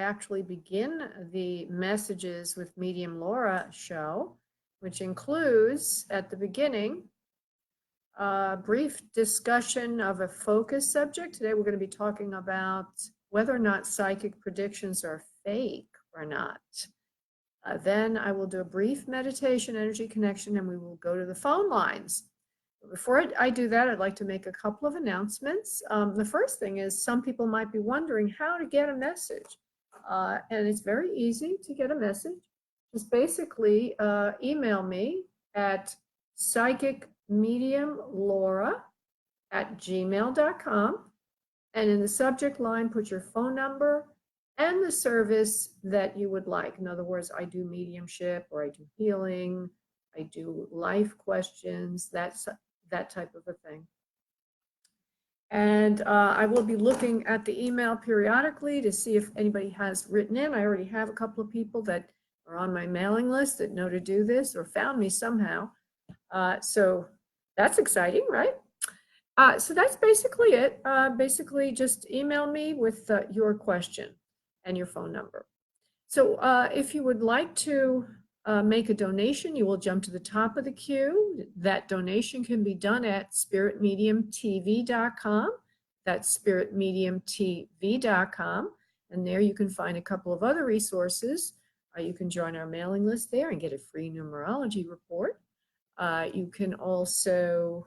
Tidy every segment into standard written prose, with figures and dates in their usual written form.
actually begin the Messages with Medium Laura show, which includes at the beginning a brief discussion of a focus subject. Today we're going to be talking about whether or not psychic predictions are fake or not. Then I will do a brief meditation, energy connection, and we will go to the phone lines. Before I do that, I'd like to make a couple of announcements. The first thing is some people might be wondering how to get a message. And it's very easy to get a message. Just basically email me at psychicmediumlaura@gmail.com. And in the subject line, put your phone number and the service that you would like. In other words, I do mediumship, or I do healing, I do life questions, that type of a thing. And I will be looking at the email periodically to see if anybody has written in. I already have a couple of people that are on my mailing list that know to do this or found me somehow. So that's exciting, right? So that's basically it. Basically, just email me with your question and your phone number. So if you would like to make a donation, you will jump to the top of the queue. That donation can be done at spiritmediumtv.com. That's spiritmediumtv.com. And there you can find a couple of other resources. You can join our mailing list there and get a free numerology report. You can also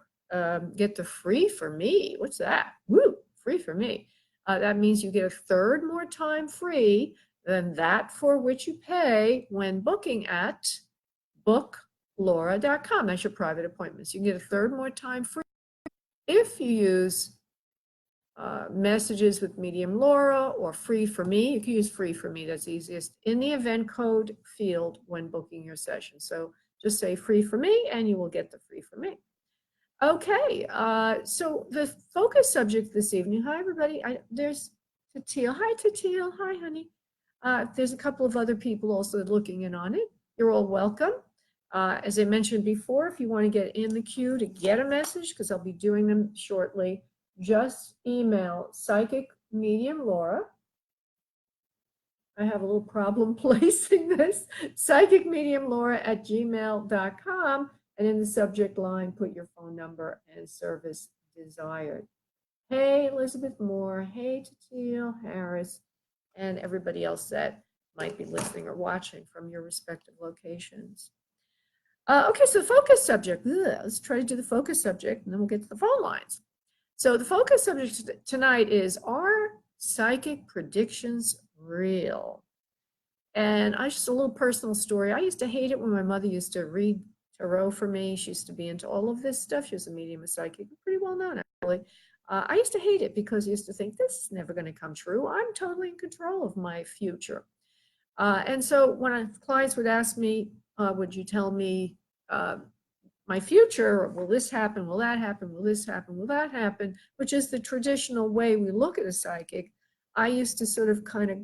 get the free for me. What's that? Woo, free for me. That means you get a third more time free than that for which you pay when booking at booklaura.com. That's your private appointments. You can get a third more time free if you use Messages with Medium Laura or free for me. You can use free for me. That's easiest in the event code field when booking your session. So just say free for me and you will get the free for me. Okay, so the focus subject this evening. Hi, everybody. There's Tatil. Hi, Tatil. Hi, honey. There's a couple of other people also looking in on it. You're all welcome. As I mentioned before, if you want to get in the queue to get a message, because I'll be doing them shortly, just email Psychic Medium Laura. I have a little problem placing this. psychicmediumlaura@gmail.com. And in the subject line, put your phone number and service desired. Hey, Elizabeth Moore. Hey, Tatil Harris. And everybody else that might be listening or watching from your respective locations. Okay, so focus subject. Let's try to do the focus subject, and then we'll get to the phone lines. So the focus subject tonight is, are psychic predictions real? And just a little personal story. I used to hate it when my mother used to read tarot for me. She used to be into all of this stuff. She was a medium, a psychic, pretty well known, actually. I used to hate it because I used to think, this is never going to come true. I'm totally in control of my future. And so when clients would ask me, would you tell me my future? Will this happen? Will that happen? Will this happen? Will that happen? Which is the traditional way we look at a psychic. I used to sort of kind of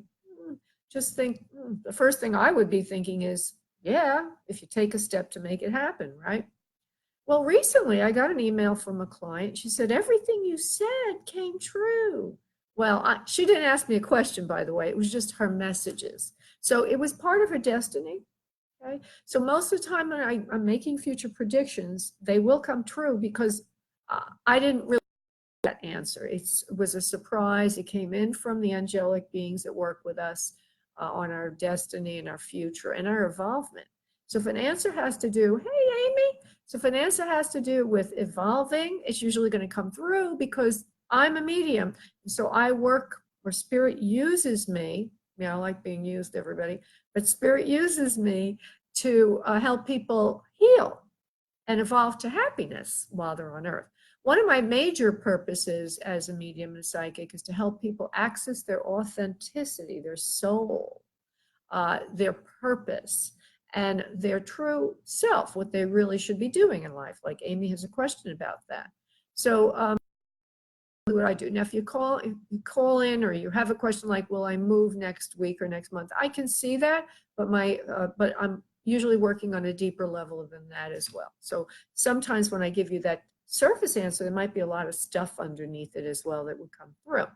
just think, the first thing I would be thinking is, yeah, if you take a step to make it happen, right? Well, recently I got an email from a client. She said, everything you said came true. Well, she didn't ask me a question, by the way. It was just her messages. So it was part of her destiny. Okay. So most of the time when I'm making future predictions, they will come true because I didn't really get that answer. It was a surprise. It came in from the angelic beings that work with us on our destiny and our future and our evolvement. So if an answer has to do, hey, Amy, so if an answer has to do with evolving, it's usually going to come through because I'm a medium. And so I work, or spirit uses me. I like being used, everybody, but spirit uses me to help people heal and evolve to happiness while they're on earth. One of my major purposes as a medium and a psychic is to help people access their authenticity, their soul, their purpose, and their true self, what they really should be doing in life. Like Amy has a question about that. So what I do now, if you call in or you have a question like, will I move next week or next month? I can see that, but but I'm usually working on a deeper level than that as well. So sometimes when I give you that surface answer, there might be a lot of stuff underneath it as well that would come through.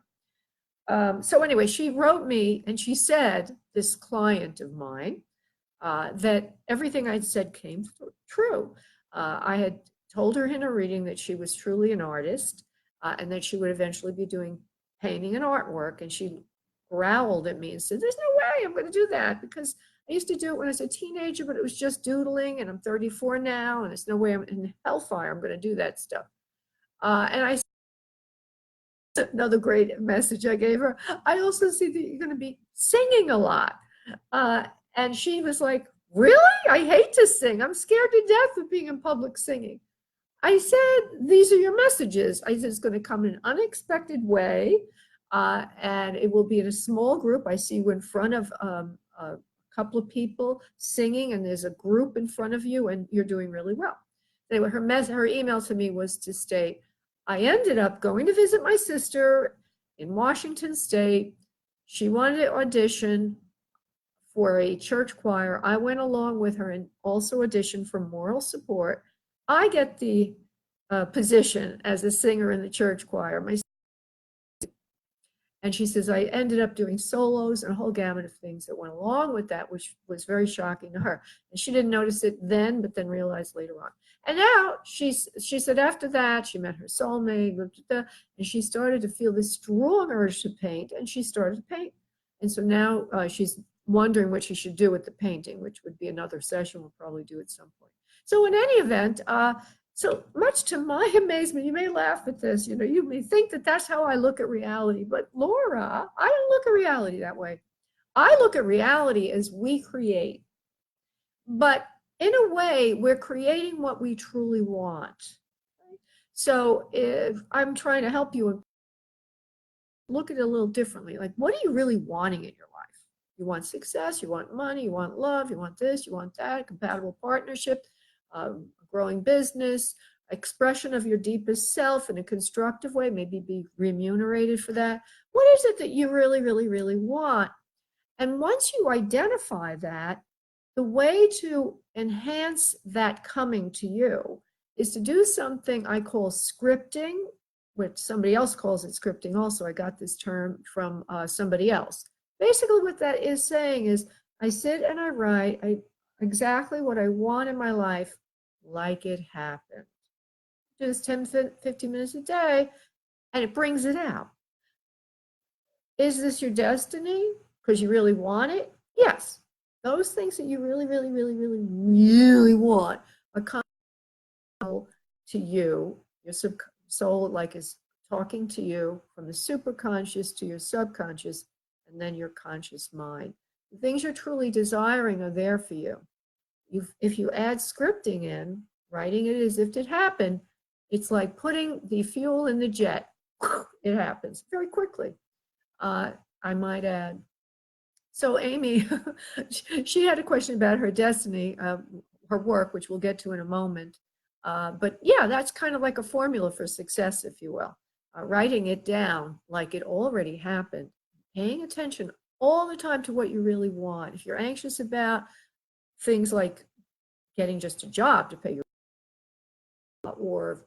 So anyway, she wrote me and she said, this client of mine, that everything I'd said came true. I had told her in a reading that she was truly an artist, and that she would eventually be doing painting and artwork. And she growled at me and said, "There's no way I'm going to do that, because I used to do it when I was a teenager, but it was just doodling, and I'm 34 now, and there's no way I'm in hellfire I'm going to do that stuff." And I another great message I gave her. I also see that you're going to be singing a lot. And she was like, "Really? I hate to sing. I'm scared to death of being in public singing." I said, "These are your messages." I said, "It's going to come in an unexpected way, and it will be in a small group. I see you in front of a couple of people singing, and there's a group in front of you, and you're doing really well." Anyway, her email to me was to state, "I ended up going to visit my sister in Washington State. She wanted to audition for a church choir. I went along with her and also auditioned for moral support. I get the position as a singer in the church choir." And she says, "I ended up doing solos and a whole gamut of things that went along with that, which was very shocking to her. And she didn't notice it then, but then realized later on." And now she said after that, she met her soulmate, and she started to feel this strong urge to paint, and she started to paint. And so now she's wondering what she should do with the painting, which would be another session we'll probably do at some point. So in any event, so much to my amazement, you may laugh at this, you may think that that's how I look at reality, but Laura, I don't look at reality that way. I look at reality as we create, but in a way, we're creating what we truly want. So if I'm trying to help you look at it a little differently, like, what are you really wanting in your life? You want success, you want money, you want love, you want this, you want that, compatible partnership, growing business, expression of your deepest self in a constructive way, maybe be remunerated for that. What is it that you really, really, really want? And once you identify that, the way to enhance that coming to you is to do something I call scripting, which somebody else calls it scripting also. I got this term from somebody else. Basically, what that is saying is, I sit and I write exactly what I want in my life, like it happened. Just 10, 15 minutes a day, and it brings it out. Is this your destiny because you really want it? Yes. Those things that you really, really, really, really, really want are coming to you. Your soul, like, is talking to you from the superconscious to your subconscious, and then your conscious mind. The things you're truly desiring are there for you. If you add scripting in, writing it as if it happened, it's like putting the fuel in the jet. It happens very quickly. I might add. So Amy, she had a question about her destiny, her work, which we'll get to in a moment. But yeah, that's kind of like a formula for success, if you will. Writing it down like it already happened, paying attention all the time to what you really want. If you're anxious about things like getting just a job to pay your, or,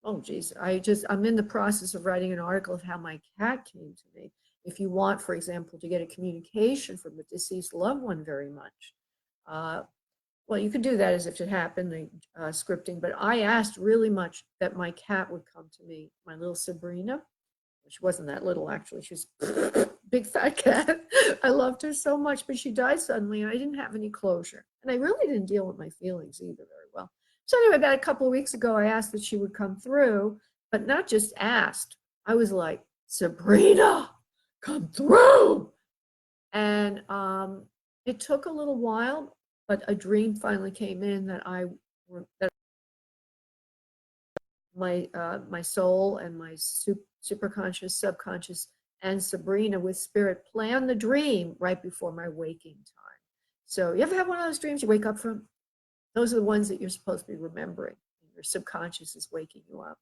oh geez, I'm in the process of writing an article of how my cat came to me. If you want, for example, to get a communication from a deceased loved one very much, well, you could do that as if it happened, the scripting, but I asked really much that my cat would come to me, my little Sabrina. She wasn't that little, actually. She's a big fat cat. I loved her so much, but she died suddenly, and I didn't have any closure. And I really didn't deal with my feelings either very well. So anyway, about a couple of weeks ago, I asked that she would come through, but not just asked. I was like, "Sabrina, come through." And it took a little while, but a dream finally came in that my soul and my superconscious, subconscious, and Sabrina with spirit planned the dream right before my waking time. So you ever have one of those dreams you wake up from? Those are the ones that you're supposed to be remembering. Your subconscious is waking you up.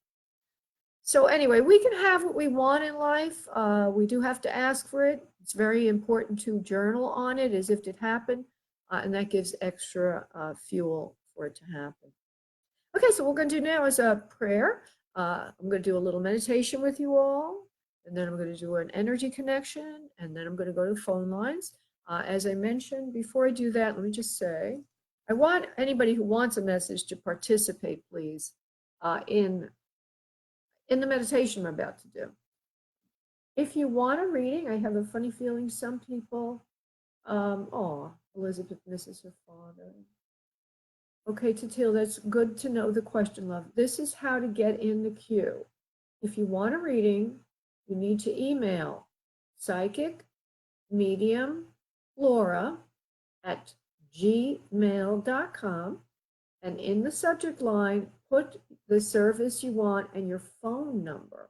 So anyway, we can have what we want in life. We do have to ask for it. It's very important to journal on it as if it happened, and that gives extra fuel for it to happen. Okay, so what we're going to do now is a prayer. I'm going to do a little meditation with you all. and then I'm going to do an energy connection, and then I'm going to go to phone lines. As I mentioned, before I do that, let me just say, I want anybody who wants a message to participate, please, in the meditation I'm about to do. If you want a reading, I have a funny feeling some people, Elizabeth misses her father. Okay, Tatil, that's good to know the question, love. This is how to get in the queue. If you want a reading, you need to email psychic medium Laura at gmail.com, and in the subject line, put the service you want and your phone number.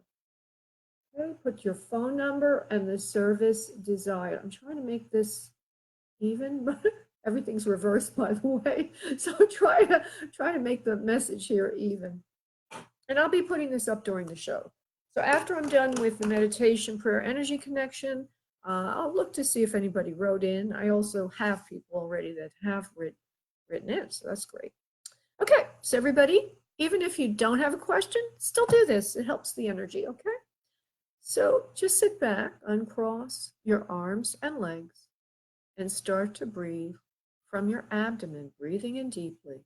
Okay, put your phone number and the service desired. I'm trying to make this even, but everything's reversed, by the way. So try to make the message here even. And I'll be putting this up during the show. So after I'm done with the meditation, prayer, energy connection, I'll look to see if anybody wrote in. I also have people already that have written in, so that's great. Okay, so everybody, even if you don't have a question, still do this. It helps the energy, okay? So just sit back, uncross your arms and legs, and start to breathe from your abdomen, breathing in deeply.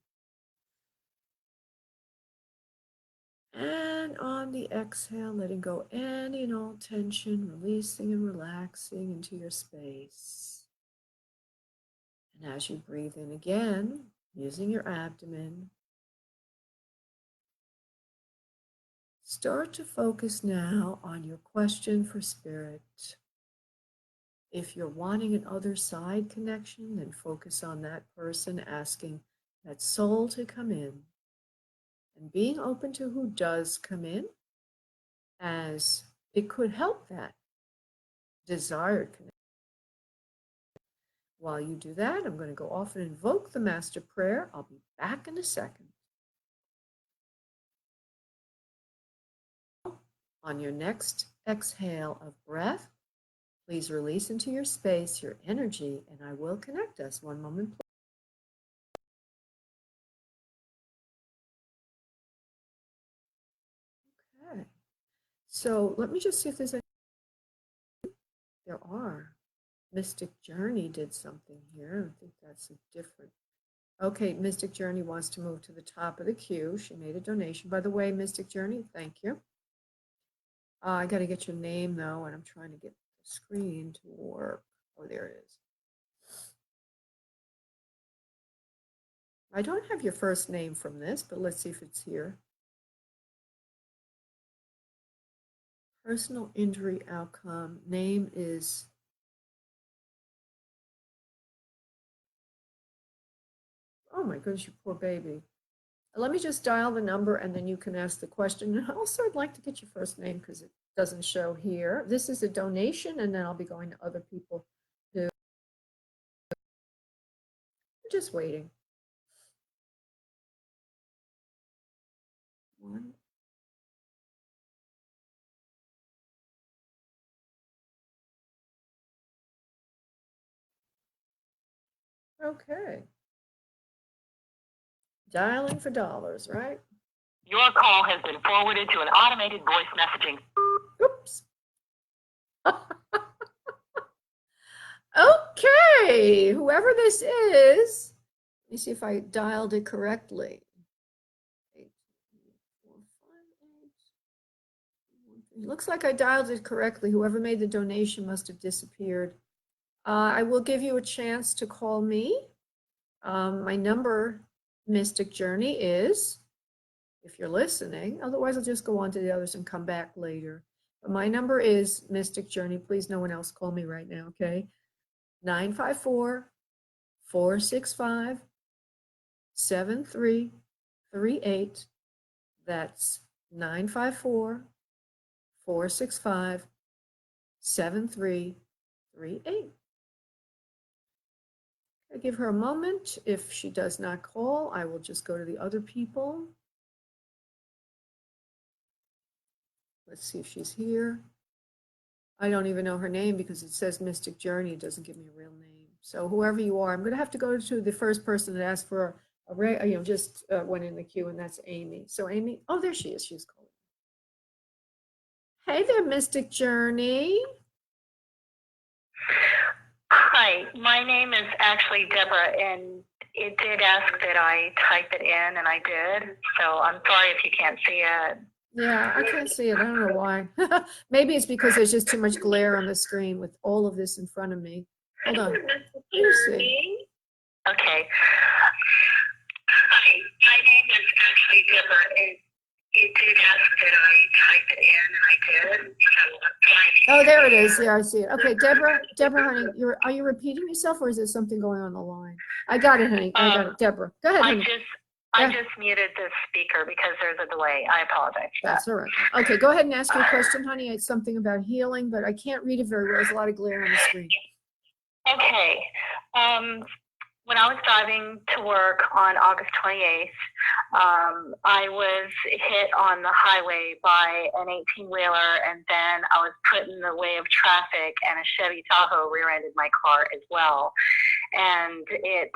And on the exhale, letting go any and all tension, releasing and relaxing into your space. And as you breathe in again, using your abdomen, start to focus now on your question for spirit. If you're wanting an other side connection, then focus on that person, asking that soul to come in and being open to who does come in, as it could help that desired connection. While you do that, I'm going to go off and invoke the Master Prayer. I'll be back in a second. On your next exhale of breath, please release into your space your energy, and I will connect us. One moment, please. Okay. So let me just see if there's any. There are. Mystic Journey did something here. I think that's a different. Okay, Mystic Journey wants to move to the top of the queue. She made a donation. By the way, Mystic Journey, thank you. I got to get your name, though, and I'm trying to get the screen to work. Oh, there it is. I don't have your first name from this, but let's see if it's here. Personal injury outcome. Name is... Oh, my goodness, you poor baby. Let me just dial the number, and then you can ask the question. And also, I'd like to get your first name because it doesn't show here. This is a donation, and then I'll be going to other people who are just waiting. One. Okay. Dialing for dollars, right? Your call has been forwarded to an automated voice messaging. Oops. Okay, whoever this is, let me see if I dialed it correctly. 8, 4, 5, 8. It looks like I dialed it correctly. Whoever made the donation must have disappeared. I will give you a chance to call me. My number, Mystic Journey, is, if you're listening, otherwise I'll just go on to the others and come back later. But my number is Mystic Journey. Please, no one else call me right now, okay? 954-465-7338. That's 954-465-7338. I give her a moment. If she does not call, I will just go to the other people. Let's see if she's here. I don't even know her name because it says Mystic Journey. It doesn't give me a real name. So whoever you are, I'm going to have to go to the first person that asked for just went in the queue, and that's Amy. So Amy, oh, there she is. She's calling. Hey there, Mystic Journey. Hi, my name is actually Deborah, and it did ask that I type it in, and I did. So I'm sorry if you can't see it. Yeah, I can't see it. I don't know why. Maybe it's because there's just too much glare on the screen with all of this in front of me. Hold on. Let me see. Okay. Hi, my name is actually Deborah, and it did ask that I type it in, and I did. So I'm Oh, there it is. Yeah, I see it. Okay, Deborah, honey, are you repeating yourself, or is there something going on the line? I got it, honey. I got it. Deborah, go ahead, honey. I just muted the speaker because there's a delay. I apologize for that. That's all right. Okay, go ahead and ask your question, honey. It's something about healing, but I can't read it very well. There's a lot of glare on the screen. Okay. When I was driving to work on August 28th, I was hit on the highway by an 18-wheeler, and then I was put in the way of traffic, and a Chevy Tahoe rear-ended my car as well. And it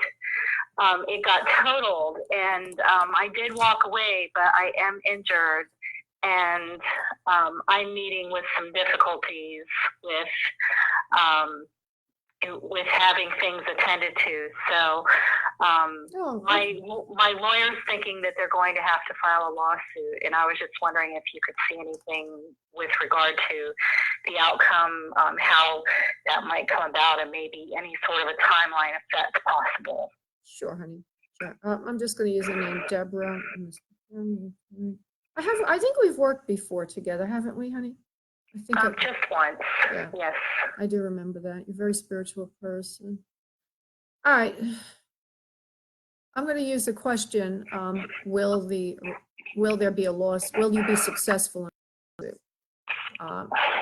got totaled, and I did walk away, but I am injured, and I'm meeting with some difficulties with having things attended to. So my lawyer's thinking that they're going to have to file a lawsuit, and I was just wondering if you could see anything with regard to the outcome, how that might come about, and maybe any sort of a timeline if that's possible. Sure, honey. Sure. I'm just going to use the name Deborah. I think we've worked before together, haven't we, honey? I think just once. Yeah. Yes. I do remember that. You're a very spiritual person. All right. I'm going to use the question, will there be a loss? Will you be successful in it?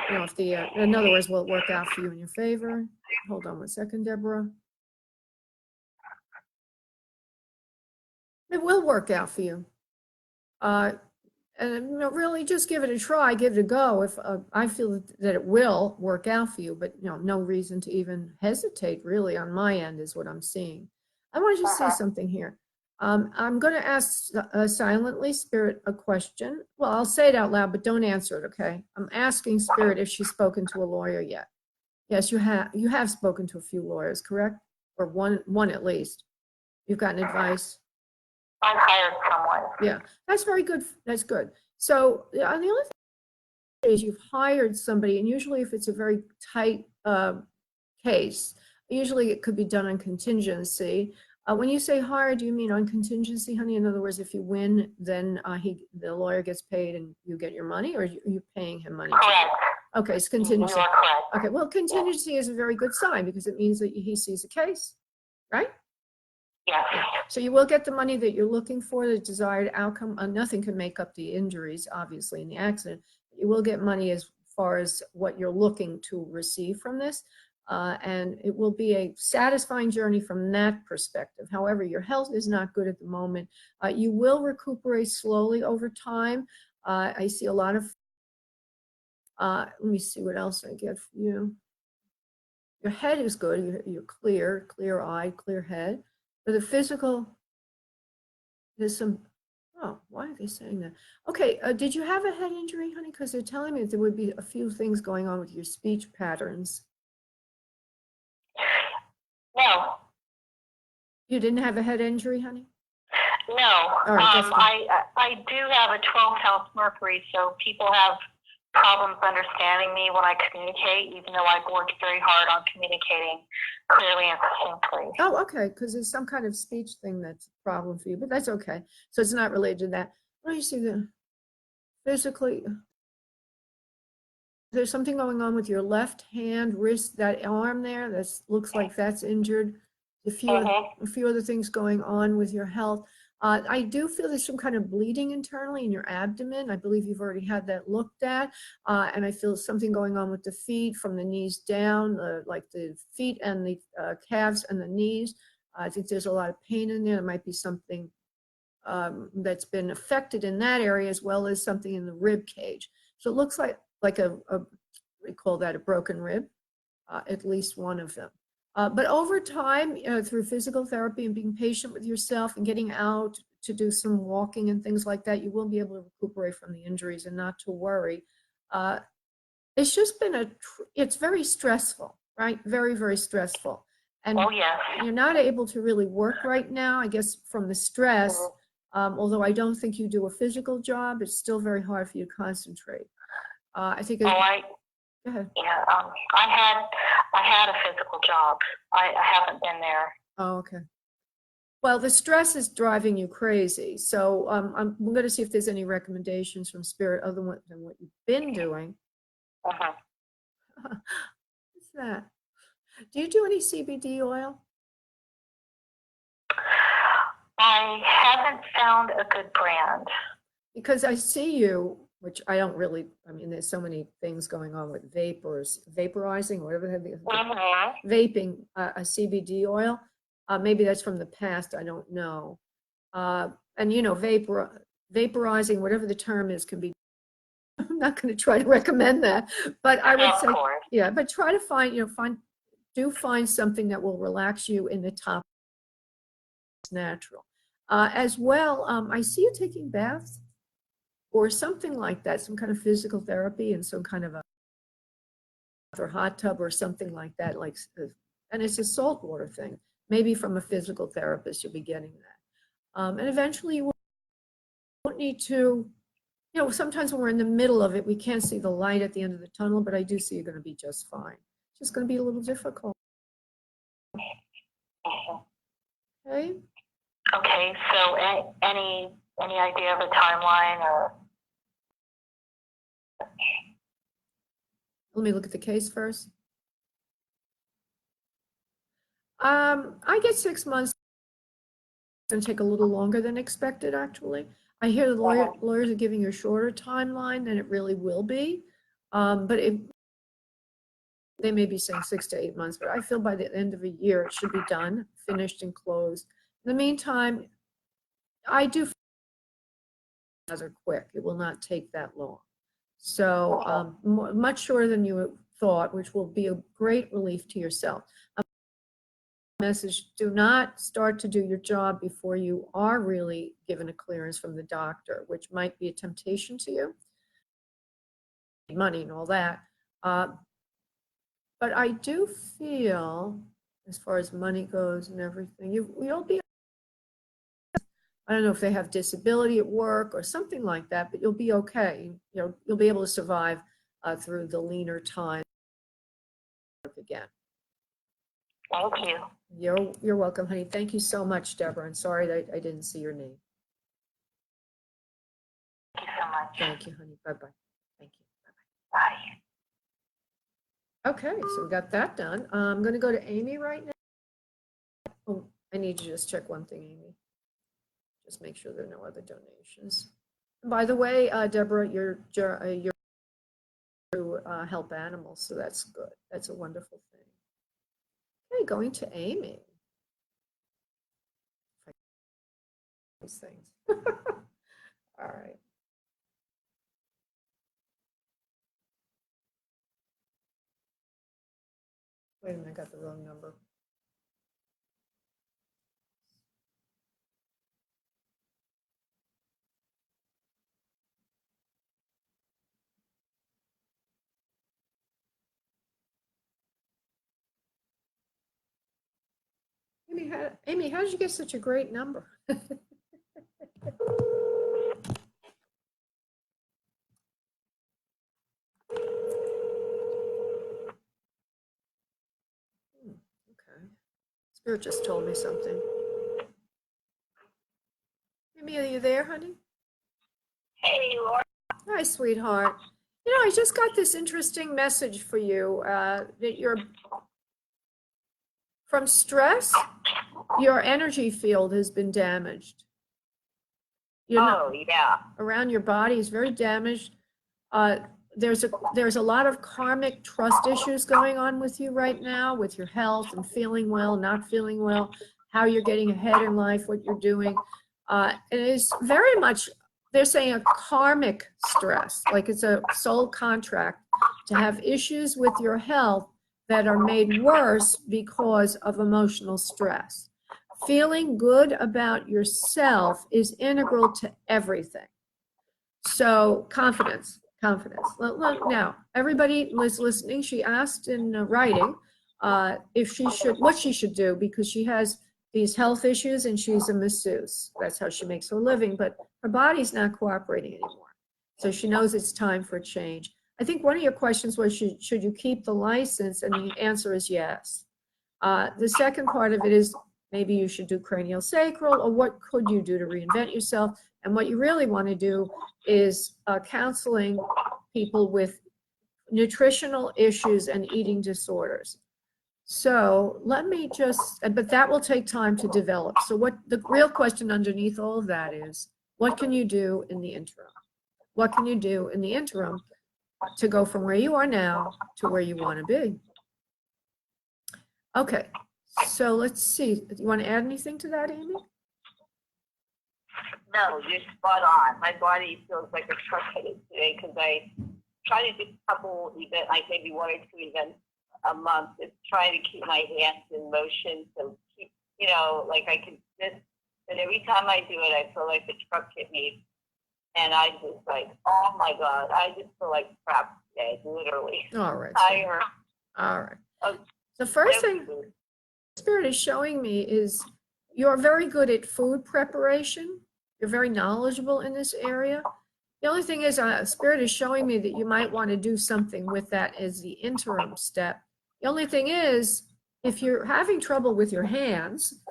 If in other words, will it work out for you in your favor? Hold on one second, Deborah. It will work out for you. And really just give it a try, give it a go. If I feel that it will work out for you, but no reason to even hesitate really on my end is what I'm seeing. I want to just say something here. I'm going to ask silently Spirit a question. Well, I'll say it out loud, but don't answer it, okay? I'm asking Spirit if she's spoken to a lawyer yet. Yes, you have. You have spoken to a few lawyers, correct? Or one at least. You've gotten advice. I've hired someone. Yeah, that's very good. That's good. So the other thing is you've hired somebody, and usually if it's a very tight case, usually it could be done on contingency. When you say hired, do you mean on contingency, honey? In other words, if you win, then the lawyer gets paid and you get your money, or are you paying him money? Correct. Okay, it's contingency. You are correct. Okay, well, contingency is a very good sign because it means that he sees a case, right? Yes. So you will get the money that you're looking for, the desired outcome. Nothing can make up the injuries, obviously, in the accident. You will get money as far as what you're looking to receive from this. And it will be a satisfying journey from that perspective. However, your health is not good at the moment. You will recuperate slowly over time. I see a lot of, let me see what else I get for you. Your head is good. You're clear-eyed, clear head. For the physical, there's some, why are they saying that? Okay, did you have a head injury, honey? Because they're telling me that there would be a few things going on with your speech patterns. No. You didn't have a head injury, honey? No. All right, I do have a 12th house Mercury, so people have problems understanding me when I communicate, even though I've worked very hard on communicating clearly and succinctly. Oh, okay, because there's some kind of speech thing that's a problem for you, but that's okay. So it's not related to that. Let me see the physically. There's something going on with your left hand, wrist, that arm there. That looks like that's injured. A few other things going on with your health. I do feel there's some kind of bleeding internally in your abdomen. I believe you've already had that looked at. And I feel something going on with the feet from the knees down, like the feet and the calves and the knees. I think there's a lot of pain in there. There might be something that's been affected in that area, as well as something in the rib cage. So it looks like we call that a broken rib, at least one of them. But over time, through physical therapy and being patient with yourself and getting out to do some walking and things like that, you will be able to recuperate from the injuries and not to worry. It's just been it's very stressful, right? Very, very stressful. And Oh, yes. you're not able to really work right now, I guess, from the stress. Although I don't think you do a physical job, it's still very hard for you to concentrate. I think. Oh, Go ahead. yeah. I had a physical job. I haven't been there. Oh, okay. Well, the stress is driving you crazy. So I'm going to see if there's any recommendations from Spirit other than what you've been doing. Uh-huh. What's that? Do you do any CBD oil? I haven't found a good brand. Because I see you, which I don't really, I mean, there's so many things going on with vaporizing, whatever vaping a CBD oil. Maybe that's from the past, I don't know. And you know, vaporizing, whatever the term is, can be, I'm not going to try to recommend that, but I would say, yeah, but try to find, find something that will relax you in the top. It's natural. As well, I see you taking baths or something like that, some kind of physical therapy and some kind of a or hot tub or something like that, and it's a salt water thing. Maybe from a physical therapist, you'll be getting that. And eventually you won't need to, sometimes when we're in the middle of it, we can't see the light at the end of the tunnel, but I do see you're going to be just fine. It's just going to be a little difficult. Okay. Okay, so any idea of a timeline or? Let me look at the case first. I get 6 months. It's going to take a little longer than expected, actually. I hear the lawyers are giving you a shorter timeline than it really will be. But they may be saying 6 to 8 months, but I feel by the end of a year, it should be done, finished and closed. In the meantime, I do feel are quick. It will not take that long. So much shorter than you thought, which will be a great relief to yourself. Message, do not start to do your job before you are really given a clearance from the doctor, which might be a temptation to you. Money and all that. But I do feel, as far as money goes and everything, you'll be, I don't know if they have disability at work or something like that, but you'll be okay. You'll be able to survive through the leaner time again. Thank you. You're welcome, honey. Thank you so much, Deborah. And sorry that I didn't see your name. Thank you so much. Thank you, honey. Bye-bye. Thank you. Bye. Okay, so we got that done. I'm going to go to Amy right now. Oh, I need to just check one thing, Amy. Just make sure there are no other donations. And by the way, Deborah, you're to help animals, so that's good. That's a wonderful thing. Okay, going to Amy. These things. All right. Wait a minute, I got the wrong number. Amy, how did you get such a great number? Okay. Spirit just told me something. Amy, are you there, honey? Hey, Laura. Hi, sweetheart. I just got this interesting message for you that you're from stress. Your energy field has been damaged. Yeah. Around your body is very damaged. There's a lot of karmic trust issues going on with you right now, with your health and feeling well, not feeling well, how you're getting ahead in life, what you're doing. It is very much, they're saying, a karmic stress, like it's a soul contract to have issues with your health that are made worse because of emotional stress. Feeling good about yourself is integral to everything. So confidence. Confidence. Now, everybody was listening. She asked in writing if she should, what she should do, because she has these health issues and she's a masseuse. That's how she makes her living, but her body's not cooperating anymore. So she knows it's time for a change. I think one of your questions was, should you keep the license? And the answer is yes. The second part of it is maybe you should do cranial sacral, or what could you do to reinvent yourself? And what you really want to do is counseling people with nutritional issues and eating disorders. So let me just, but that will take time to develop. So what the real question underneath all of that is, what can you do in the interim? What can you do in the interim to go from where you are now to where you want to be? Okay, so let's see. Do you want to add anything to that, Amy? No, you're spot on. My body feels like a truck headed today because I try to do a couple events, like maybe 1 or 2 events a month. It's trying to keep my hands in motion to keep, like I can just, but every time I do it, I feel like the truck hit me. And I just like, oh my God, I just feel like crap today, literally. All right. Tired. All right. Oh, the first thing Spirit is showing me is you're very good at food preparation. You're very knowledgeable in this area. The only thing is, Spirit is showing me that you might want to do something with that as the interim step. The only thing is, if you're having trouble with your hands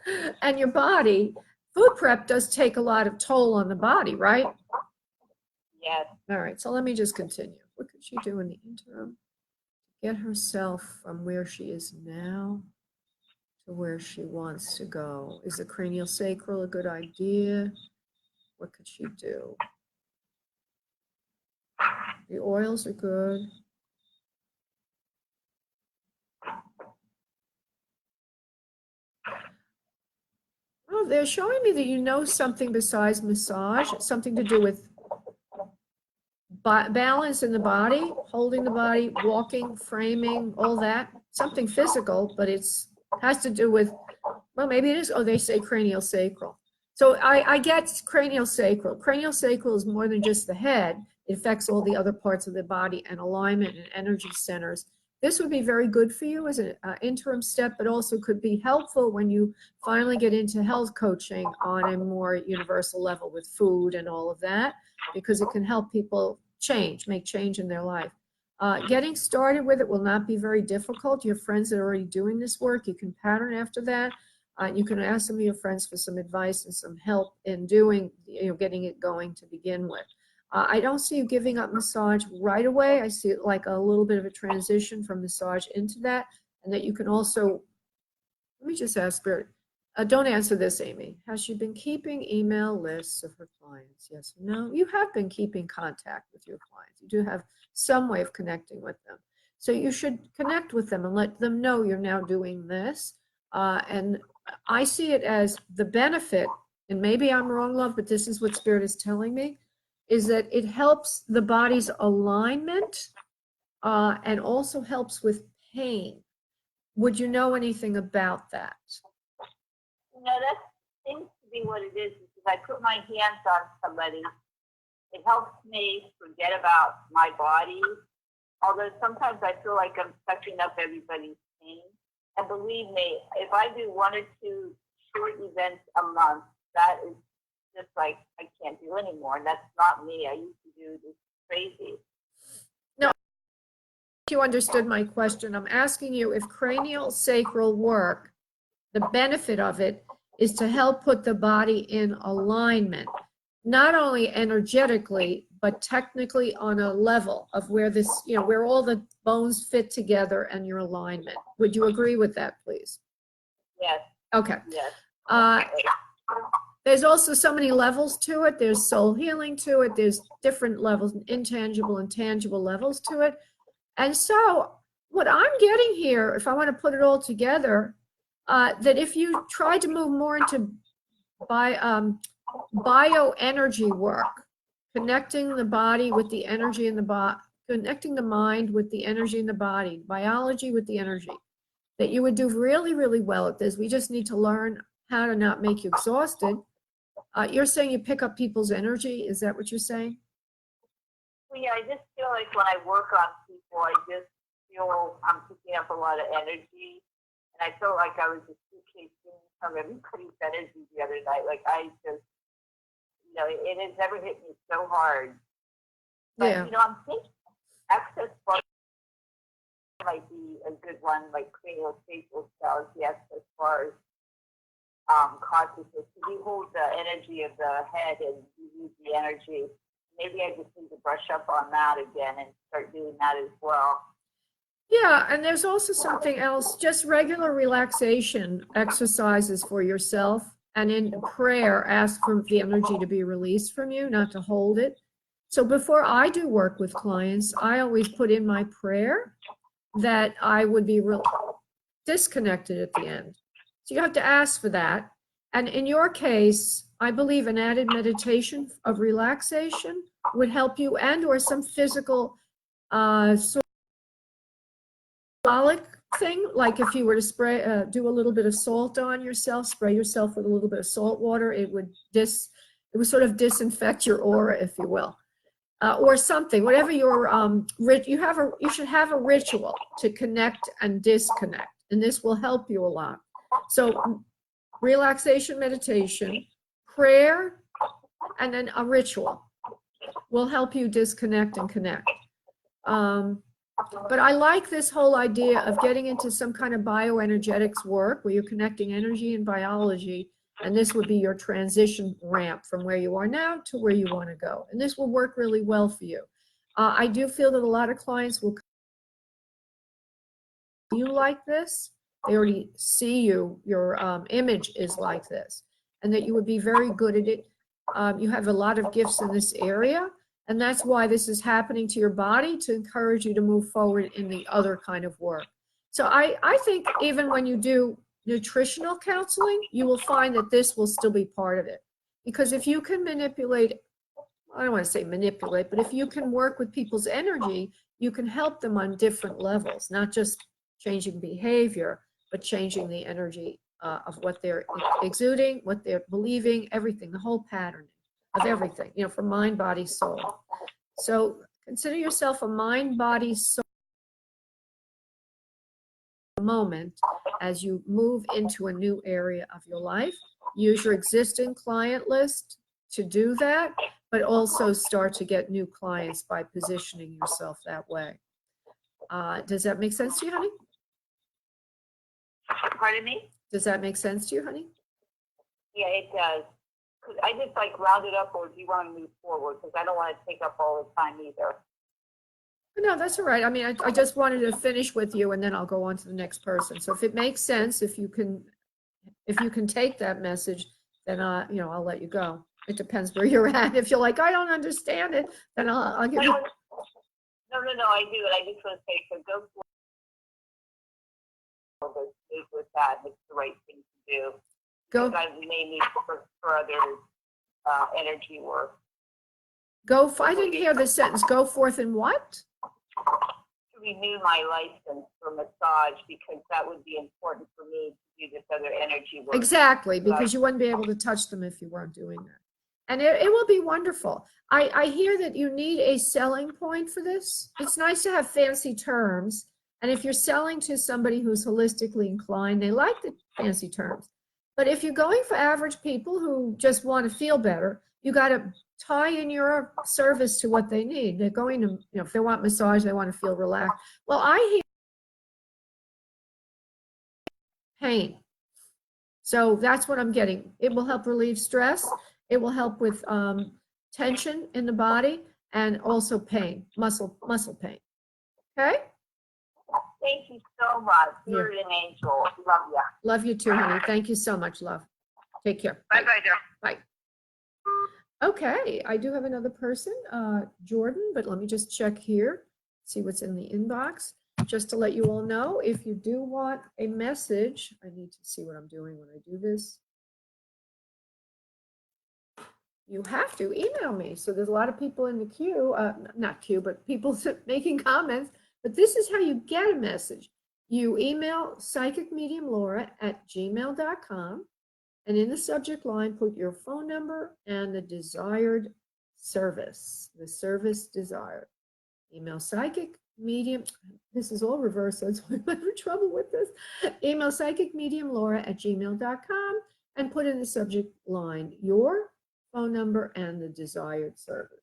and your body, food prep does take a lot of toll on the body, right? Yes. All right, so let me just continue. What could she do in the interim to get herself from where she is now to where she wants to go? Is the cranial sacral a good idea? What could she do? The oils are good. Oh, they're showing me that you know something besides massage, something to do with balance in the body, holding the body, walking, framing, all that. Something physical, but it's has to do with, well, maybe it is, oh, they say cranial sacral. So I get cranial sacral. Cranial sacral is more than just the head. It affects all the other parts of the body and alignment and energy centers. This would be very good for you as an interim step, but also could be helpful when you finally get into health coaching on a more universal level with food and all of that, because it can help people make change in their life. Getting started with it will not be very difficult. You have friends that are already doing this work. You can pattern after that. You can ask some of your friends for some advice and some help in doing, getting it going to begin with. I don't see you giving up massage right away. I see it like a little bit of a transition from massage into that, and that you can also, let me just ask Spirit, don't answer this, Amy. Has she been keeping email lists of her clients? Yes or no? You have been keeping contact with your clients. You do have some way of connecting with them. So you should connect with them and let them know you're now doing this. And I see it as the benefit, and maybe I'm wrong, love, but this is what Spirit is telling me, is that it helps the body's alignment and also helps with pain. Would you know anything about that? That seems to be what it is. If I put my hands on somebody, it helps me forget about my body. Although sometimes I feel like I'm touching up everybody's pain. And believe me, if I do 1 or 2 short events a month, that is just like I can't do anymore. And that's not me. I used to do this crazy. No, you understood my question. I'm asking you if cranial sacral work, the benefit of it is to help put the body in alignment, not only energetically, but technically on a level of where this, where all the bones fit together and your alignment. Would you agree with that, please? Yes. Okay. Yes. There's also so many levels to it. There's soul healing to it. There's different levels, intangible and tangible levels to it. And so what I'm getting here, if I want to put it all together, that if you try to move more into bioenergy work, connecting the body with the energy in the body, connecting the mind with the energy in the body, biology with the energy, that you would do really, really well at this. We just need to learn how to not make you exhausted. You're saying you pick up people's energy. Is that what you're saying? Well, yeah, I just feel like when I work on people, I just feel I'm picking up a lot of energy. And I felt like I was just suitcasing from everybody's energy the other night. Like I just, it has never hit me so hard. But, Yeah. I'm thinking access bar might be a good one, like craniofacial cells, the access bars, consciousness. You hold the energy of the head and you use the energy. Maybe I just need to brush up on that again and start doing that as well. Yeah, and there's also something else, just regular relaxation exercises for yourself. And in prayer, ask for the energy to be released from you, not to hold it. So before I do work with clients, I always put in my prayer that I would be disconnected at the end. So you have to ask for that. And in your case, I believe an added meditation of relaxation would help you, and or some physical sort of symbolic thing, like if you were to spray, do a little bit of salt on yourself, spray yourself with a little bit of salt water, it would sort of disinfect your aura, if you will. Or something, whatever your you should have a ritual to connect and disconnect, and this will help you a lot. So relaxation, meditation, prayer, and then a ritual will help you disconnect and connect. But I like this whole idea of getting into some kind of bioenergetics work where you're connecting energy and biology. And this would be your transition ramp from where you are now to where you want to go. And this will work really well for you. I do feel that a lot of clients will see you like this. They already see you. Your image is like this. And that you would be very good at it. You have a lot of gifts in this area. And that's why this is happening to your body, to encourage you to move forward in the other kind of work. So I think even when you do nutritional counseling, you will find that this will still be part of it. Because if you can manipulate, I don't want to say manipulate, but if you can work with people's energy, you can help them on different levels, not just changing behavior, but changing the energy of what they're exuding, what they're believing, everything, the whole pattern of everything, from mind, body, soul. So consider yourself a mind, body, soul moment as you move into a new area of your life. Use your existing client list to do that, but also start to get new clients by positioning yourself that way. Does that make sense to you, honey? Pardon me? Does that make sense to you, honey? Yeah, it does. Because I just round it up, or do you want to move forward? Because I don't want to take up all the time either. No, that's all right. I mean, I just wanted to finish with you, and then I'll go on to the next person. So if it makes sense, if you can take that message, then I'll let you go. It depends where you're at. If you're like, I don't understand it, then I'll give you. No, I do. And I just want to say, so go forward with that. It's the right thing to do. Go. Because I may need for other energy work. I didn't hear the sentence. Go forth and what? To renew my license for massage, because that would be important for me to do this other energy work. Exactly, because you wouldn't be able to touch them if you weren't doing that. And it will be wonderful. I hear that you need a selling point for this. It's nice to have fancy terms. And if you're selling to somebody who's holistically inclined, they like the fancy terms. But if you're going for average people who just want to feel better, you got to tie in your service to what they need. They're going to, if they want massage, they want to feel relaxed. Well, I hear pain. So that's what I'm getting. It will help relieve stress. It will help with tension in the body and also pain, muscle pain. Okay? Thank you so much. You're an angel. Love you. Love you too, honey. Thank you so much, love. Take care. Bye-bye, dear. Bye. Okay, I do have another person, Jordan, but let me just check here, see what's in the inbox. Just to let you all know, if you do want a message, I need to see what I'm doing when I do this. You have to email me. So there's a lot of people in the queue, not queue, but people making comments. But this is how you get a message. You email psychicmediumlaura@gmail.com, and in the subject line, put your phone number and the desired service, the service desired. Email psychic medium. This is all reversed, so that's why I'm having trouble with this. Email psychicmediumlaura@gmail.com and put in the subject line your phone number and the desired service.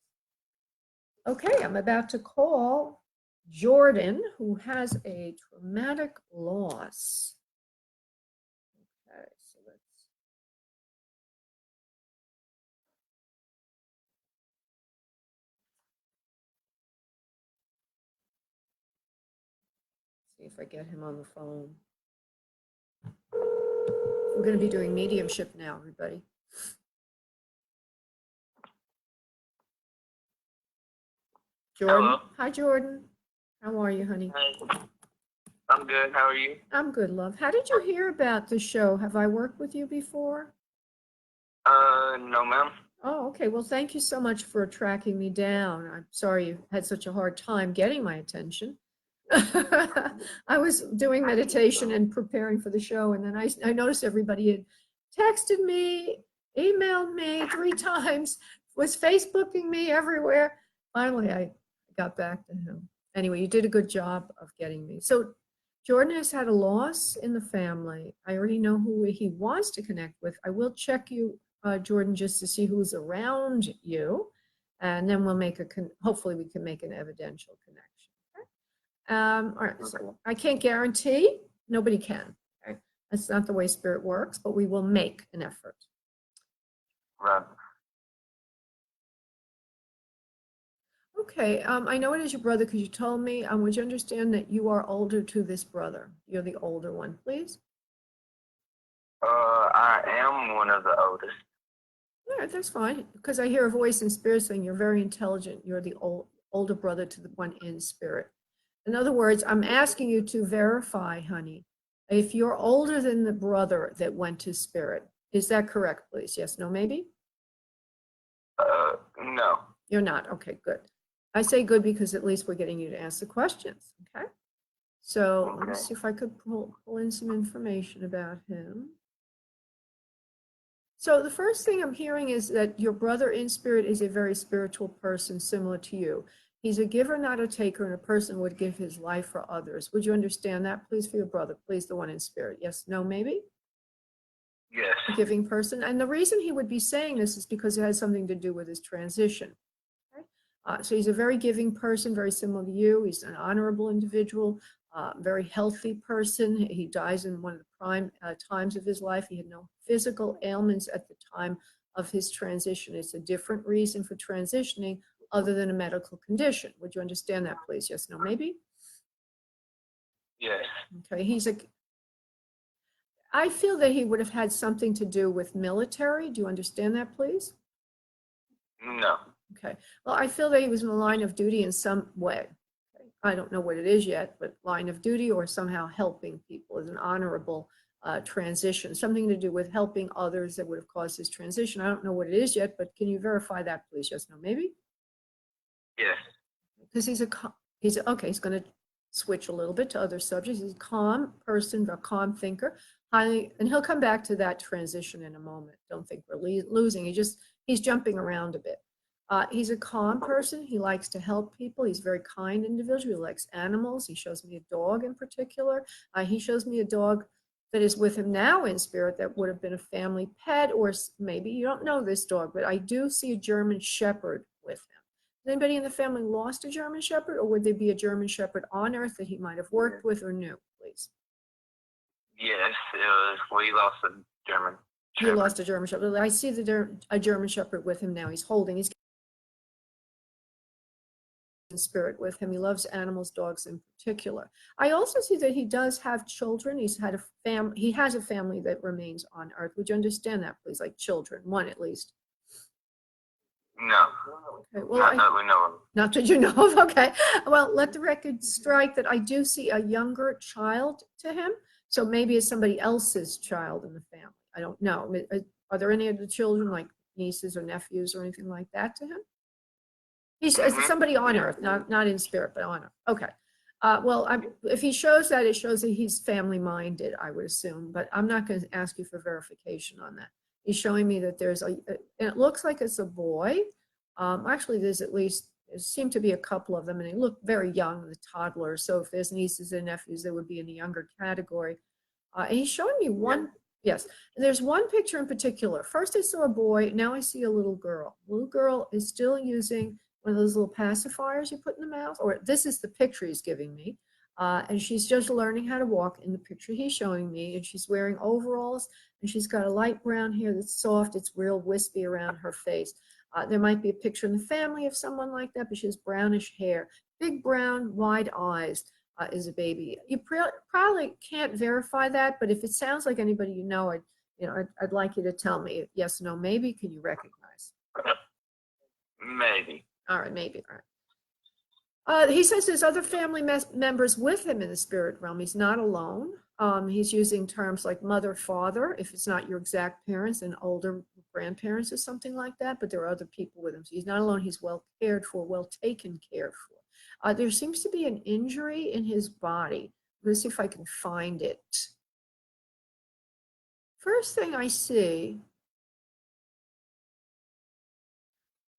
Okay, I'm about to call Jordan, who has a traumatic loss. Okay, so let's. See if I get him on the phone. We're going to be doing mediumship now, everybody. Jordan. Hello. Hi, Jordan. How are you, honey? Hi. I'm good. How are you? I'm good, love. How did you hear about the show? Have I worked with you before? No, ma'am. Oh, okay. Well, thank you so much for tracking me down. I'm sorry you had such a hard time getting my attention. I was doing meditation and preparing for the show, and then I noticed everybody had texted me, emailed me 3 times, was Facebooking me everywhere. Finally, I got back to him. Anyway, you did a good job of getting me. So Jordan has had a loss in the family. I already know who he wants to connect with. I will check you, Jordan, just to see who's around you, and then we'll make hopefully we can make an evidential connection. Okay? All right, so I can't guarantee, nobody can. Okay? That's not the way spirit works, but we will make an effort. Right. Okay, I know it is your brother because you told me. Would you understand that you are older to this brother? You're the older one, please. I am one of the oldest. All right, that's fine. Because I hear a voice in spirit saying you're very intelligent. You're the older brother to the one in spirit. In other words, I'm asking you to verify, honey, if you're older than the brother that went to spirit. Is that correct, please? Yes, no, maybe? No. You're not. Okay, good. I say good because at least we're getting you to ask the questions, okay? So let me Okay. see if I could pull in some information about him. So the first thing I'm hearing is that your brother in spirit is a very spiritual person similar to you. He's a giver, not a taker, and a person who would give his life for others. Would you understand that, please, for your brother? Please, the one in spirit. Yes, no, maybe? Yes. A giving person. And the reason he would be saying this is because it has something to do with his transition. So he's a very giving person, very similar to you. He's an honorable individual, very healthy person. He dies in one of the prime times of his life. He had no physical ailments at the time of his transition. It's a different reason for transitioning other than a medical condition. Would you understand that, please? Yes, no, maybe? Yes. Okay, I feel that he would have had something to do with military. Do you understand that, please? No. Okay. Well, I feel that he was in the line of duty in some way. Okay. I don't know what it is yet, but line of duty or somehow helping people is an honorable transition, something to do with helping others that would have caused his transition. I don't know what it is yet, but can you verify that, please? Yes, no, maybe? Yes. Because he's going to switch a little bit to other subjects. He's a calm person, a calm thinker, and he'll come back to that transition in a moment. Don't think we're losing. He's jumping around a bit. He's a calm person. He likes to help people. He's a very kind individual. He likes animals. He shows me a dog in particular. He shows me a dog that is with him now in spirit that would have been a family pet, or maybe you don't know this dog, but I do see a German Shepherd with him. Has anybody in the family lost a German Shepherd, or would there be a German Shepherd on earth that he might have worked with or knew, please? Yes. We lost a German He Shepherd. lost a German Shepherd. I see a German Shepherd with him now. He's in spirit with him. He loves animals, dogs in particular. I also see that he does have children. He has a family that remains on earth. Would you understand that, please? Like children, one at least. No. Okay, well, Not that we know of. not that you know of. Okay. Well, let the record strike that I do see a younger child to him. So maybe it's somebody else's child in the family. I don't know. Are there any of the children, like nieces or nephews or anything like that to him? He's somebody on earth, not in spirit, but on earth. Okay. Well, if he shows that, it shows that he's family minded, I would assume, but I'm not going to ask you for verification on that. He's showing me that and it looks like it's a boy. Actually, there seem to be a couple of them, and they look very young, the toddlers. So if there's nieces and nephews, they would be in the younger category. And he's showing me one, yes, and there's one picture in particular. First I saw a boy, now I see a little girl. Little girl is still using one of those little pacifiers you put in the mouth, or this is the picture he's giving me. And she's just learning how to walk in the picture he's showing me, and she's wearing overalls, and she's got a light brown hair that's soft, it's real wispy around her face. There might be a picture in the family of someone like that, but she has brownish hair, big brown, wide eyes, is a baby. You probably can't verify that, but if it sounds like anybody you know, I'd like you to tell me yes, no, maybe. Can you recognize? Maybe. All right, maybe. All right. He says there's other family members with him in the spirit realm. He's not alone. He's using terms like mother, father, if it's not your exact parents, and older grandparents or something like that, but there are other people with him. So he's not alone. He's well cared for, well taken care for. There seems to be an injury in his body. Let's see if I can find it. First thing I see,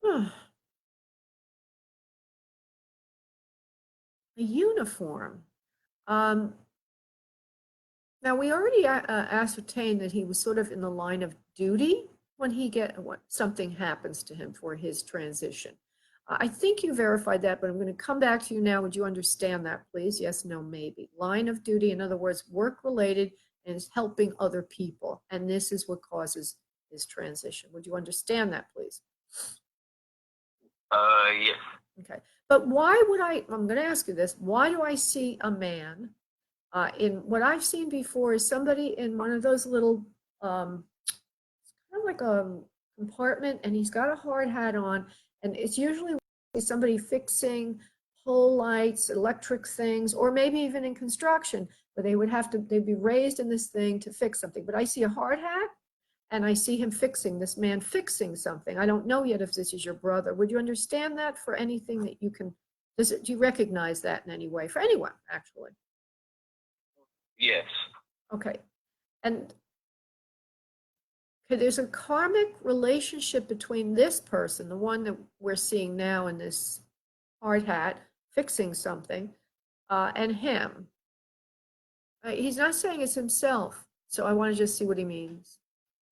a uniform. Now, we already ascertained that he was sort of in the line of duty when something happens to him for his transition. I think you verified that, but I'm going to come back to you now. Would you understand that, please? Yes, no, maybe. Line of duty, in other words, work-related, and is helping other people. And this is what causes his transition. Would you understand that, please? Yes. Okay. But why would I'm going to ask you this. Why do I see a man in what I've seen before is somebody in one of those little, kind of like a compartment, and he's got a hard hat on, and it's usually somebody fixing pole lights, electric things, or maybe even in construction, where they'd be raised in this thing to fix something. But I see a hard hat, and I see him this man fixing something. I don't know yet if this is your brother. Would you understand that for anything that you can, do you recognize that in any way? For anyone, actually. Yes. Okay. And okay, there's a karmic relationship between this person, the one that we're seeing now in this hard hat, fixing something, and him. He's not saying it's himself, so I want to just see what he means.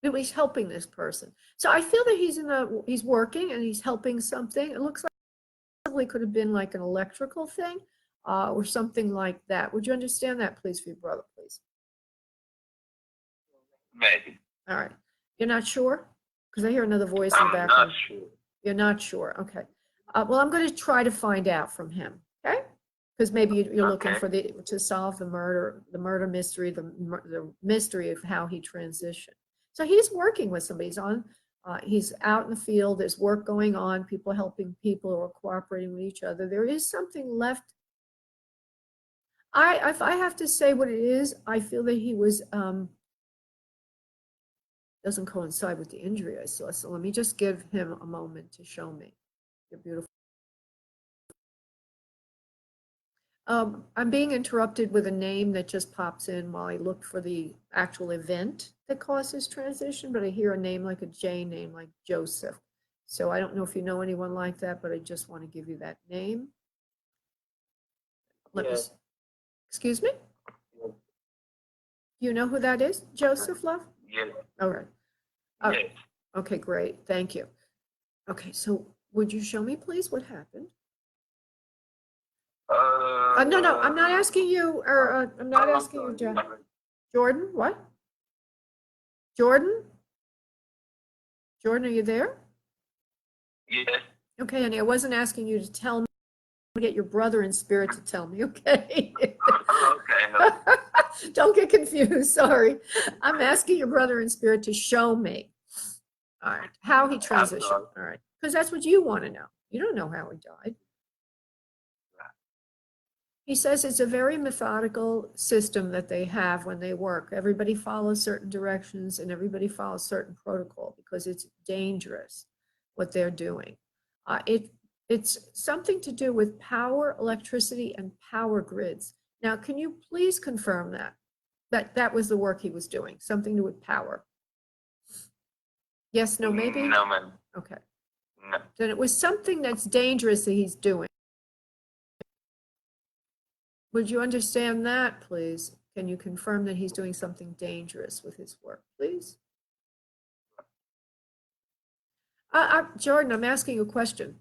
He's helping this person. So I feel that he's working and he's helping something. It looks like it probably could have been like an electrical thing, or something like that. Would you understand that, please, for your brother, please? Maybe. All right. You're not sure? Because I hear another voice in the I'm background. not sure. You're not sure. Okay. Well, I'm going to try to find out from him. Okay. Because maybe you're looking for to solve the murder mystery, the mystery of how he transitioned. So he's working with somebody. He's out in the field. There's work going on. People helping people or cooperating with each other. There is something left. If I have to say what it is, I feel that he was, doesn't coincide with the injury I saw. So let me just give him a moment to show me. You're beautiful. I'm being interrupted with a name that just pops in while I look for the actual event that causes transition, but I hear a name like a J name, like Joseph. So I don't know if you know anyone like that, but I just want to give you that name. Excuse me? You know who that is? Joseph, love? Yes. All right. Yes. Okay, great. Thank you. Okay, so would you show me, please, what happened? No, I'm not asking you, or I'm not asking you, Jordan, what? Jordan? Jordan, are you there? Yes. Okay, honey, I wasn't asking you to tell me, get your brother in spirit to tell me, okay? Okay. Don't get confused, sorry. I'm asking your brother in spirit to show me, all right, how he transitioned, all right? Because that's what you want to know. You don't know how he died. He says it's a very methodical system that they have when they work. Everybody follows certain directions and everybody follows certain protocol because it's dangerous what they're doing. It's something to do with power, electricity, and power grids. Now, can you please confirm that was the work he was doing, something to do with power? Yes, no, maybe? No, ma'am. Okay. No. Then it was something that's dangerous that he's doing. Would you understand that, please? Can you confirm that he's doing something dangerous with his work, please? Jordan, I'm asking you a question.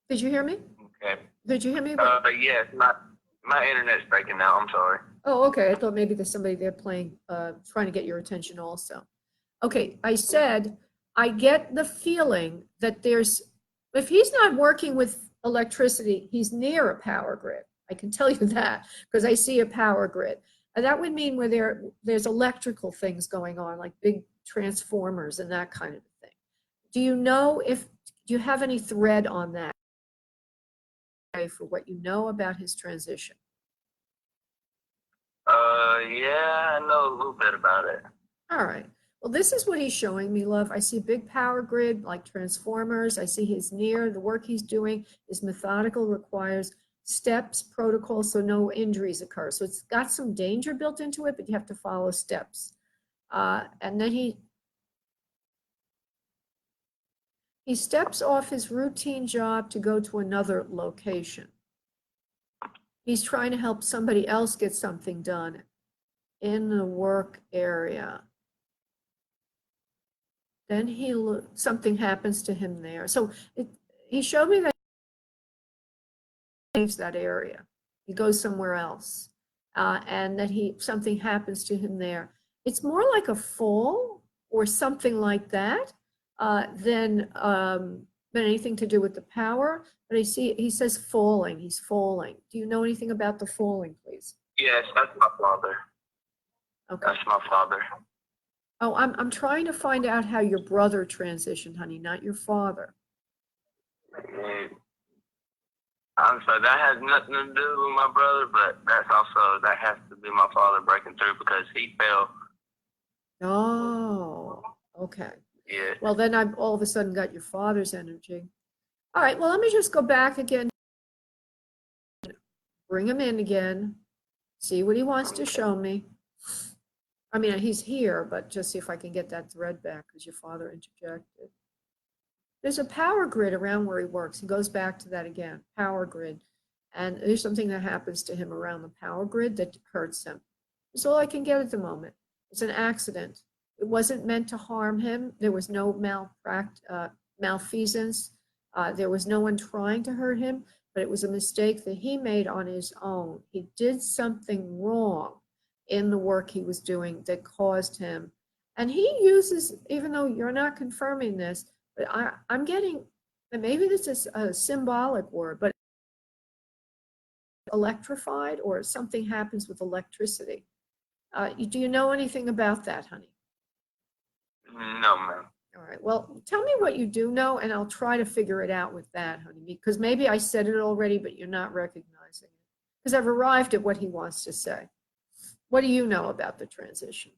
Did you hear me? Okay. Did you hear me? Yes, my internet's breaking now. I'm sorry. Oh, okay. I thought maybe there's somebody there playing, trying to get your attention also. Okay, I said, I get the feeling that if he's not working with electricity, he's near a power grid. I can tell you that because I see a power grid. And that would mean where there's electrical things going on, like big transformers and that kind of thing. Do you have any thread on that for what you know about his transition? Yeah, I know a little bit about it. All right. Well, this is what he's showing me, love. I see a big power grid like transformers. I see he's near. The work he's doing is methodical, requires steps, protocols, so no injuries occur. So it's got some danger built into it, but you have to follow steps. And then he steps off his routine job to go to another location. He's trying to help somebody else get something done in the work area. Then something happens to him there. So he showed me that he leaves that area. He goes somewhere else, and that something happens to him there. It's more like a fall or something like that than anything to do with the power. But he says falling. He's falling. Do you know anything about the falling, please? Yes, that's my father. Okay. That's my father. Oh, I'm trying to find out how your brother transitioned, honey, not your father. I'm sorry, that has nothing to do with my brother, but that has to be my father breaking through because he fell. Oh, okay. Yeah. Well, then I've all of a sudden got your father's energy. All right, well, let me just go back again. Bring him in again. See what he wants to show me. I mean, he's here, but just see if I can get that thread back because your father interjected. There's a power grid around where he works. He goes back to that again, power grid. And there's something that happens to him around the power grid that hurts him. That's all I can get at the moment. It's an accident. It wasn't meant to harm him. There was no malfeasance. There was no one trying to hurt him, but it was a mistake that he made on his own. He did something wrong in the work he was doing that caused him. And he uses, even though you're not confirming this, but I'm getting, and maybe this is a symbolic word, but electrified or something happens with electricity. Do you know anything about that, honey? No, ma'am. All right, well, tell me what you do know and I'll try to figure it out with that, honey, because maybe I said it already, but you're not recognizing it. Because I've arrived at what he wants to say. What do you know about the transition?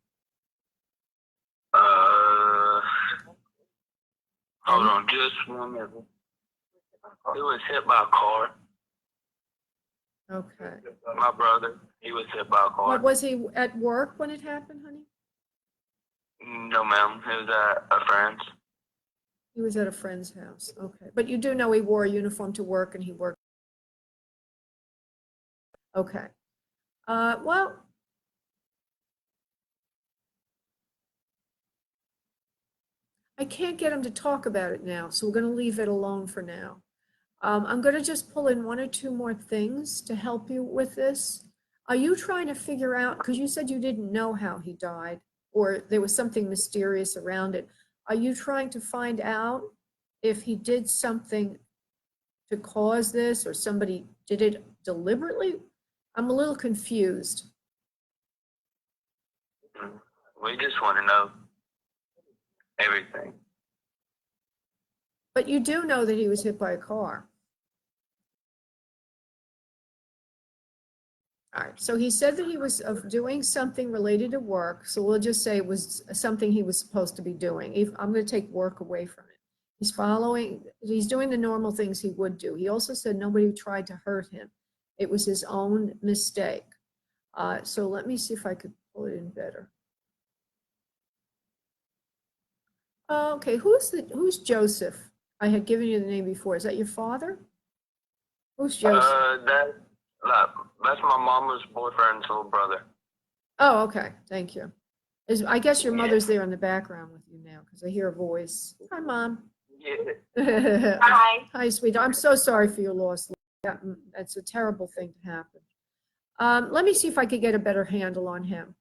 Hold on just 1 minute. He was hit by a car. Okay. My brother, he was hit by a car. What, was he at work when it happened, honey? No, ma'am. He was at a friend's. He was at a friend's house. Okay. But you do know he wore a uniform to work and he worked. Okay. Well, I can't get him to talk about it now, so we're going to leave it alone for now. I'm going to just pull in one or two more things to help you with this. Are you trying to figure out, because you said you didn't know how he died, or there was something mysterious around it. Are you trying to find out if he did something to cause this, or somebody did it deliberately? I'm a little confused. We just want to know everything. But you do know that he was hit by a car. All right, so he said that he was doing something related to work. So we'll just say it was something he was supposed to be doing. I'm going to take work away from it. He's doing the normal things he would do. He also said nobody tried to hurt him. It was his own mistake. So let me see if I could pull it in better. Okay, who's Joseph? I had given you the name before. Is that your father? Who's Joseph? That's my mama's boyfriend's little brother. Oh, okay. Thank you. I guess your Yeah. mother's there in the background with you now because I hear a voice. Hi, Mom. Yeah. Hi. Hi, sweetheart. I'm so sorry for your loss. That's a terrible thing to happen. Let me see if I could get a better handle on him.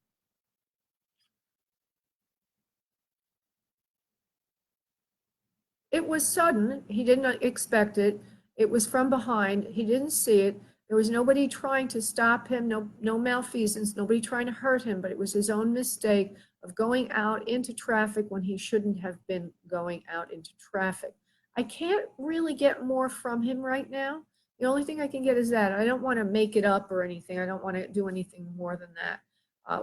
It was sudden. He did not expect it. It was from behind. He didn't see it. There was nobody trying to stop him, no malfeasance, nobody trying to hurt him, but it was his own mistake of going out into traffic when he shouldn't have been going out into traffic. I can't really get more from him right now. The only thing I can get is that. I don't want to make it up or anything. I don't want to do anything more than that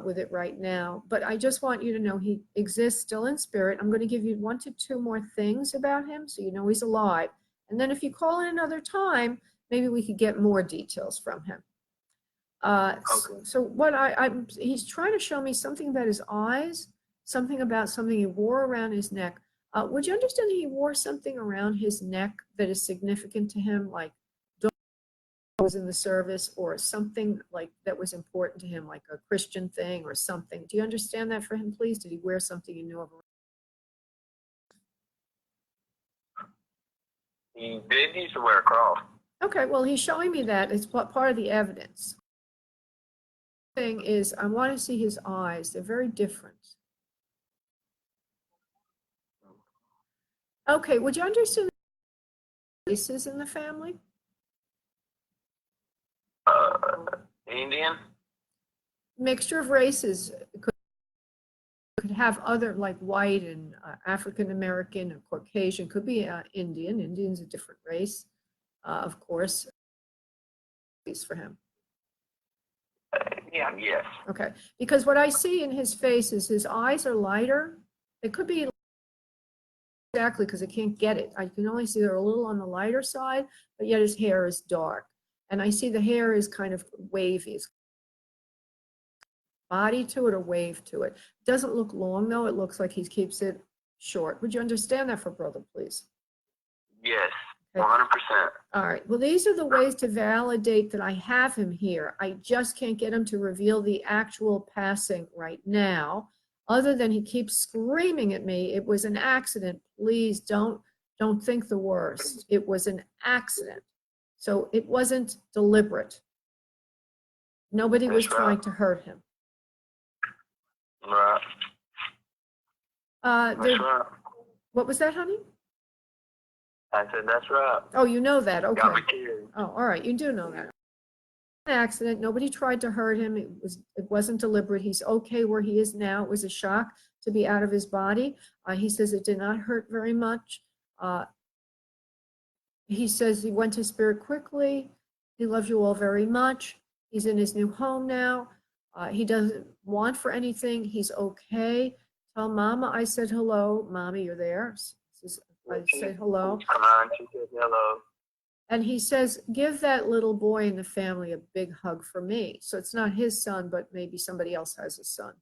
with it right now. But I just want you to know he exists still in spirit. I'm going to give you 1 to 2 more things about him so you know he's alive. And then if you call in another time, maybe we could get more details from him. Okay. So what he's trying to show me something about his eyes, something about something he wore around his neck. Would you understand that he wore something around his neck that is significant to him, like was in the service or something like that was important to him, like a Christian thing or something? Do you understand that for him, please? Did he wear something you knew of? He did used to wear a cross. Okay, well, he's showing me that. It's part of the evidence. Thing is, I want to see his eyes. They're very different. Okay, would you understand races in the family? Indian? Mixture of races could have other, like white and African American and Caucasian, could be Indian. Indian's a different race, of course. For him. Yeah, yes. Okay, because what I see in his face is his eyes are lighter. It could be exactly because I can't get it. I can only see they're a little on the lighter side, but yet his hair is dark. And I see the hair is kind of wavy. It's body to it or wave to it. It doesn't look long though. It looks like he keeps it short. Would you understand that for brother, please? Yes, Okay. 100%. All right. Well, these are the ways to validate that I have him here. I just can't get him to reveal the actual passing right now, other than he keeps screaming at me. It was an accident. Please don't think the worst. It was an accident. So it wasn't deliberate. Nobody was That's trying right. to hurt him. Right. That's right. What was that, honey? I said, that's right. Oh, you know that. Okay. Got me killed. Oh, all right. You do know that. An accident. Nobody tried to hurt him. It wasn't deliberate. He's okay where he is now. It was a shock to be out of his body. He says it did not hurt very much. He says he went to spirit quickly. He loves you all very much. He's in his new home now. He doesn't want for anything. He's okay. Tell Mama I said hello. Mommy, you're there. I said hello. She said hello. And he says, give that little boy in the family a big hug for me. So it's not his son, but maybe somebody else has a son.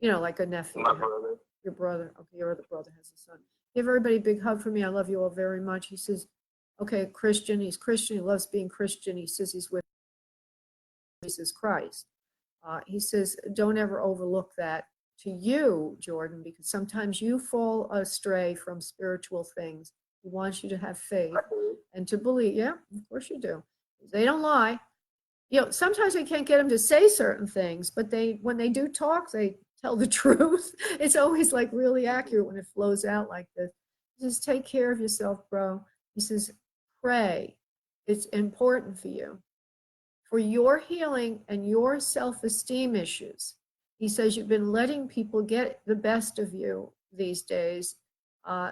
You know, like a nephew. My brother. Your brother. Okay, your other brother has a son. Give everybody a big hug for me. I love you all very much. He says, okay, Christian. He's Christian. He loves being Christian. He says he's with Jesus Christ. He says, don't ever overlook that to you, Jordan, because sometimes you fall astray from spiritual things. He wants you to have faith and to believe. Yeah, of course you do. They don't lie. You know, sometimes we can't get them to say certain things, but when they do talk, they tell the truth. It's always like really accurate when it flows out like this. Just take care of yourself, bro. He says, pray. It's important for you. For your healing and your self-esteem issues. He says you've been letting people get the best of you these days.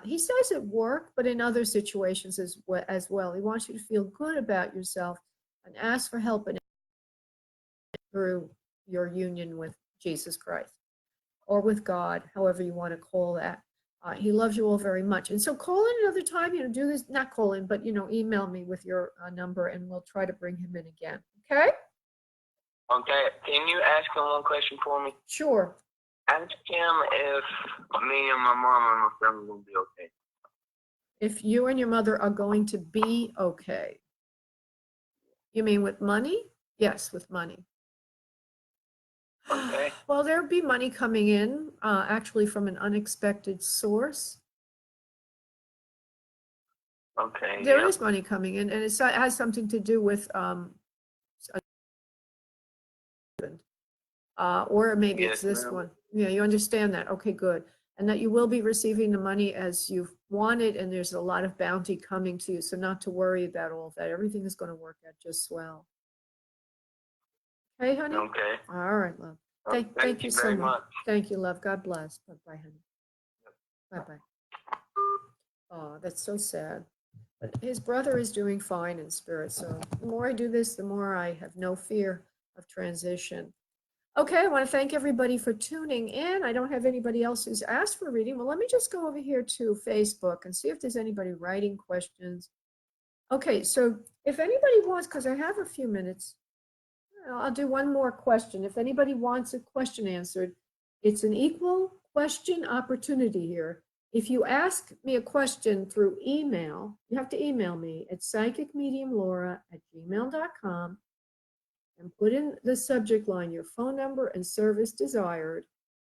He says at work, but in other situations as well. He wants you to feel good about yourself and ask for help through your union with Jesus Christ or with God, however you want to call that. He loves you all very much. And so call in another time, do this, not call in, but, email me with your number and we'll try to bring him in again. Okay? Okay. Can you ask him one question for me? Sure. Ask him if me and my mom and my family will be okay. If you and your mother are going to be okay. You mean with money? Yes, with money. Okay. Well, there'll be money coming in, actually from an unexpected source. Okay. There Yep. is money coming in, and it has something to do with or maybe it's Yes, this ma'am. one. Yeah, you understand that. Okay, good. And that you will be receiving the money as you've wanted, and there's a lot of bounty coming to you. So not to worry about all of that. Everything is going to work out just swell. Okay, honey? Okay. All right, love. Well, Thank you so very much. much. Thank you, love. God bless. Bye-bye, honey. Bye-bye. Oh, that's so sad. But his brother is doing fine in spirit. So the more I do this, the more I have no fear of transition. Okay, I want to thank everybody for tuning in. I don't have anybody else who's asked for a reading. Well, let me just go over here to Facebook and see if there's anybody writing questions. Okay, so if anybody wants, because I have a few minutes, I'll do one more question. If anybody wants a question answered, it's an equal question opportunity here. If you ask me a question through email, you have to email me at psychicmediumlaura@gmail.com and put in the subject line your phone number and service desired.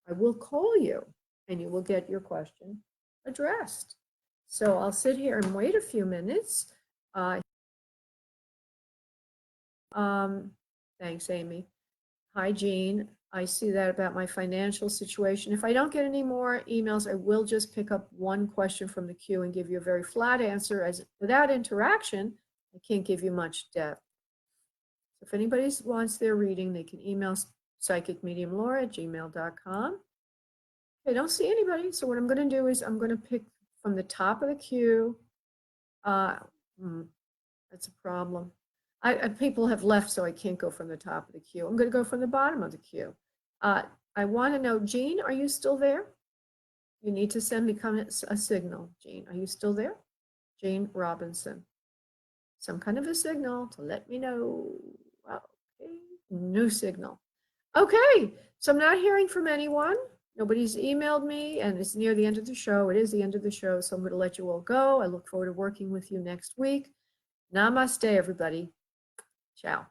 I will call you and you will get your question addressed. So I'll sit here and wait a few minutes. Thanks, Amy. Hi, Jean. I see that about my financial situation. If I don't get any more emails, I will just pick up one question from the queue and give you a very flat answer, as without interaction, I can't give you much depth. If anybody wants their reading, they can email psychicmediumlaura@gmail.com. I don't see anybody, so what I'm going to do is I'm going to pick from the top of the queue. That's a problem. People have left, so I can't go from the top of the queue. I'm going to go from the bottom of the queue. I want to know, Jean, are you still there? You need to send me a signal. Jean, are you still there? Jean Robinson. Some kind of a signal to let me know. Okay, no signal. Okay, so I'm not hearing from anyone. Nobody's emailed me, and it's near the end of the show. It is the end of the show, so I'm going to let you all go. I look forward to working with you next week. Namaste, everybody. Ciao.